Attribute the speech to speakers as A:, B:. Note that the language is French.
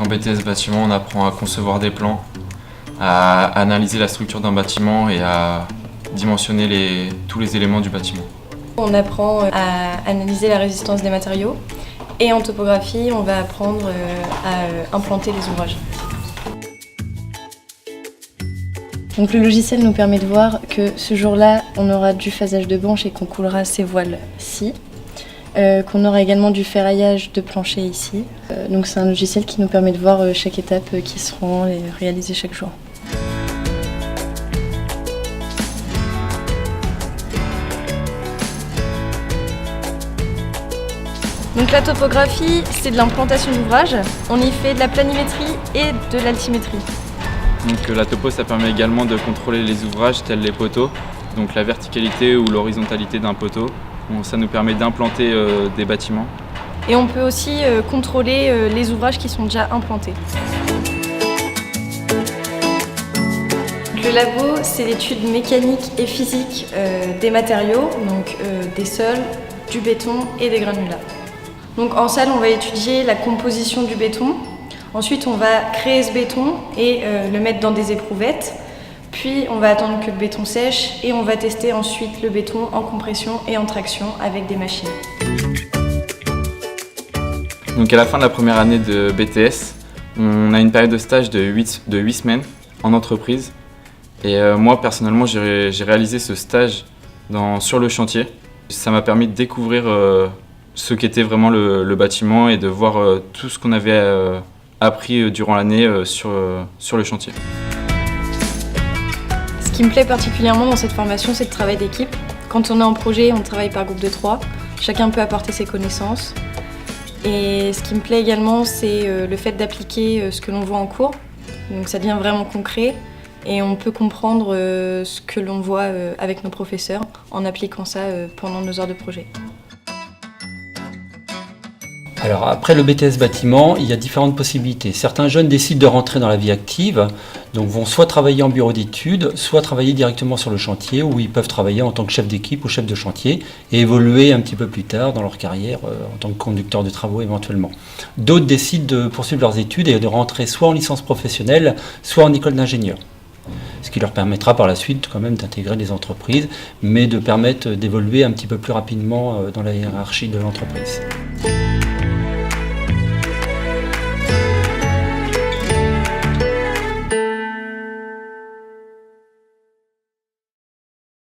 A: en BTS bâtiment, on apprend à concevoir des plans, à analyser la structure d'un bâtiment et à dimensionner tous les éléments du bâtiment.
B: On apprend à analyser la résistance des matériaux et en topographie, on va apprendre à implanter les ouvrages. Donc le logiciel nous permet de voir que ce jour-là, on aura du phasage de branches et qu'on coulera ces voiles-ci. Qu'on aura également du ferraillage de plancher ici. Donc c'est un logiciel qui nous permet de voir chaque étape qui seront réalisées chaque jour. Donc la topographie, c'est de l'implantation d'ouvrages. On y fait de la planimétrie et de l'altimétrie.
A: Donc la topo, ça permet également de contrôler les ouvrages tels les poteaux, donc la verticalité ou l'horizontalité d'un poteau. Donc, ça nous permet d'implanter des bâtiments.
B: Et on peut aussi contrôler les ouvrages qui sont déjà implantés. Le labo, c'est l'étude mécanique et physique des matériaux, donc des sols, du béton et des granulats. Donc en salle, on va étudier la composition du béton. Ensuite, on va créer ce béton et le mettre dans des éprouvettes. Puis on va attendre que le béton sèche et on va tester ensuite le béton en compression et en traction avec des machines.
A: Donc à la fin de la première année de BTS, on a une période de stage de 8 semaines en entreprise. Et moi personnellement, j'ai réalisé ce stage sur le chantier. Ça m'a permis de découvrir ce qu'était vraiment le bâtiment et de voir tout ce qu'on avait appris durant l'année sur le chantier.
B: Ce qui me plaît particulièrement dans cette formation, c'est le travail d'équipe. Quand on est en projet, on travaille par groupe de 3. Chacun peut apporter ses connaissances. Et ce qui me plaît également, c'est le fait d'appliquer ce que l'on voit en cours. Donc ça devient vraiment concret et on peut comprendre ce que l'on voit avec nos professeurs en appliquant ça pendant nos heures de projet.
C: Alors après le BTS bâtiment, il y a différentes possibilités. Certains jeunes décident de rentrer dans la vie active, donc vont soit travailler en bureau d'études, soit travailler directement sur le chantier, où ils peuvent travailler en tant que chef d'équipe ou chef de chantier et évoluer un petit peu plus tard dans leur carrière en tant que conducteur de travaux éventuellement. D'autres décident de poursuivre leurs études et de rentrer soit en licence professionnelle, soit en école d'ingénieur. Ce qui leur permettra par la suite quand même d'intégrer des entreprises, mais de permettre d'évoluer un petit peu plus rapidement dans la hiérarchie de l'entreprise.